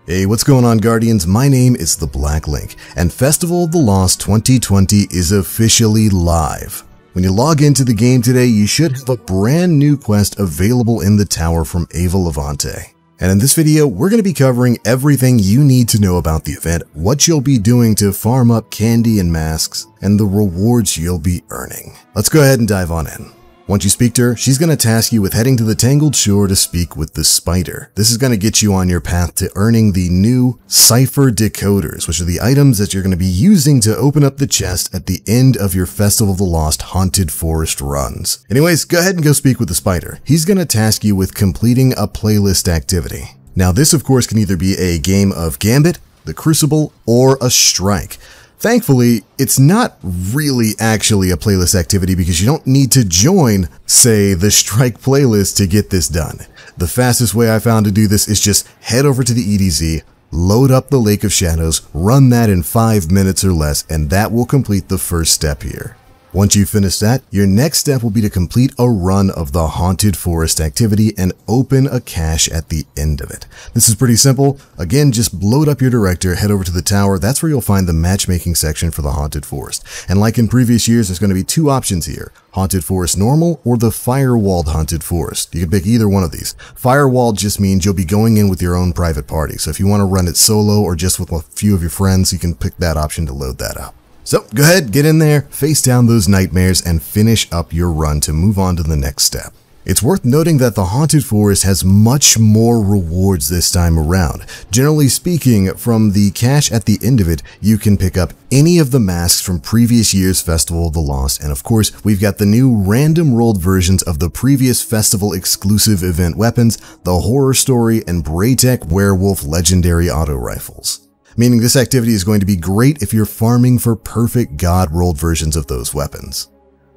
Hey, what's going on, Guardians? My name is the Black Link, and Festival of the Lost 2020 is officially live. When you log into the game today, you should have a brand new quest available in the tower from Ava Levante. And in this video, we're going to be covering everything you need to know about the event, what you'll be doing to farm up candy and masks, and the rewards you'll be earning. Let's go ahead and dive on in. Once you speak to her, she's going to task you with heading to the Tangled Shore to speak with the Spider. This is going to get you on your path to earning the new Cipher Decoders, which are the items that you're going to be using to open up the chest at the end of your Festival of the Lost Haunted Forest runs. Anyways, go ahead and go speak with the Spider. He's going to task you with completing a playlist activity. Now this, of course, can either be a game of Gambit, the Crucible, or a Strike. Thankfully, it's not really actually a playlist activity because you don't need to join, say, the Strike playlist to get this done. The fastest way I found to do this is just head over to the EDZ, load up the Lake of Shadows, run that in 5 minutes or less, and that will complete the first step here. Once you finish that, your next step will be to complete a run of the Haunted Forest activity and open a cache at the end of it. This is pretty simple. Again, just load up your director, head over to the tower. That's where you'll find the matchmaking section for the Haunted Forest. And like in previous years, there's going to be two options here: Haunted Forest Normal or the Firewalled Haunted Forest. You can pick either one of these. Firewalled just means you'll be going in with your own private party. So if you want to run it solo or just with a few of your friends, you can pick that option to load that up. So go ahead, get in there, face down those nightmares, and finish up your run to move on to the next step. It's worth noting that the Haunted Forest has much more rewards this time around. Generally speaking, from the cache at the end of it, you can pick up any of the masks from previous year's Festival of the Lost, and of course, we've got the new random rolled versions of the previous festival exclusive event weapons, the Horror Story and BRAY Werewolf Legendary Auto Rifles. Meaning this activity is going to be great if you're farming for perfect god-rolled versions of those weapons.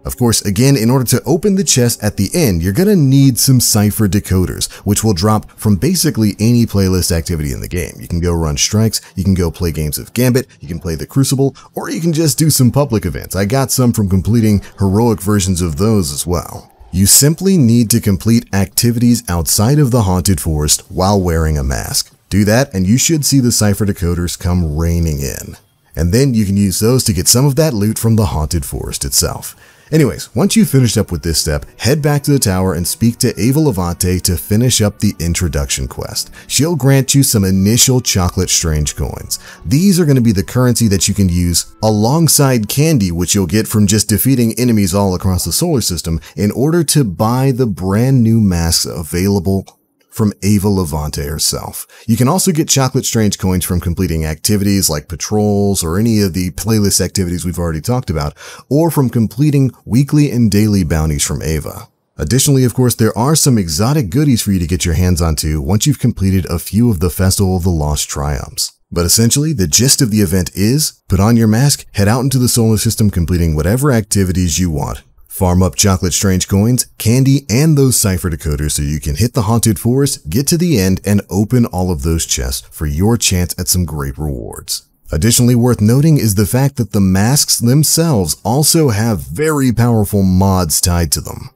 Of course, again, in order to open the chest at the end, you're going to need some Cipher Decoders, which will drop from basically any playlist activity in the game. You can go run strikes, you can go play games of Gambit, you can play the Crucible, or you can just do some public events. I got some from completing heroic versions of those as well. You simply need to complete activities outside of the Haunted Forest while wearing a mask. Do that and you should see the Cipher Decoders come raining in. And then you can use those to get some of that loot from the Haunted Forest itself. Anyways, once you've finished up with this step, head back to the tower and speak to Ava Levante to finish up the introduction quest. She'll grant you some initial chocolate strange coins. These are going to be the currency that you can use alongside candy, which you'll get from just defeating enemies all across the solar system, in order to buy the brand new masks available from Ava Levante herself. You can also get chocolate strange coins from completing activities like patrols or any of the playlist activities we've already talked about, or from completing weekly and daily bounties from Ava. Additionally, of course, there are some exotic goodies for you to get your hands onto once you've completed a few of the Festival of the Lost triumphs. But essentially, the gist of the event is, put on your mask, head out into the solar system completing whatever activities you want. Farm up chocolate strange coins, candy, and those Cipher Decoders so you can hit the Haunted Forest, get to the end, and open all of those chests for your chance at some great rewards. Additionally, worth noting is the fact that the masks themselves also have very powerful mods tied to them.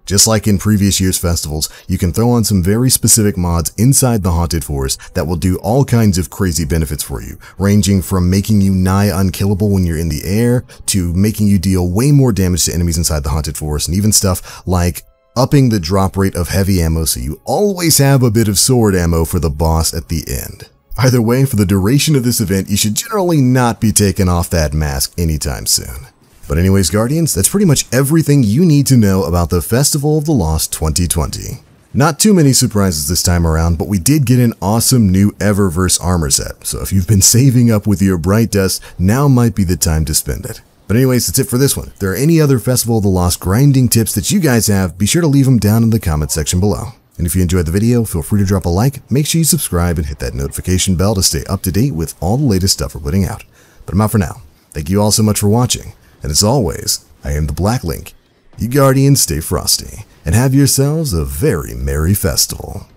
Just like in previous year's festivals, you can throw on some very specific mods inside the Haunted Forest that will do all kinds of crazy benefits for you, ranging from making you nigh unkillable when you're in the air, to making you deal way more damage to enemies inside the Haunted Forest, and even stuff like upping the drop rate of heavy ammo so you always have a bit of sword ammo for the boss at the end. Either way, for the duration of this event, you should generally not be taking off that mask anytime soon. But anyways, Guardians, that's pretty much everything you need to know about the Festival of the Lost 2020. Not too many surprises this time around, but we did get an awesome new Eververse armor set, so if you've been saving up with your Bright Dust, now might be the time to spend it. But anyways, that's it for this one. If there are any other Festival of the Lost grinding tips that you guys have, be sure to leave them down in the comment section below. And if you enjoyed the video, feel free to drop a like, make sure you subscribe, and hit that notification bell to stay up to date with all the latest stuff we're putting out. But I'm out for now. Thank you all so much for watching. And as always, I am the Black Link. You Guardians stay frosty, and have yourselves a very merry festival.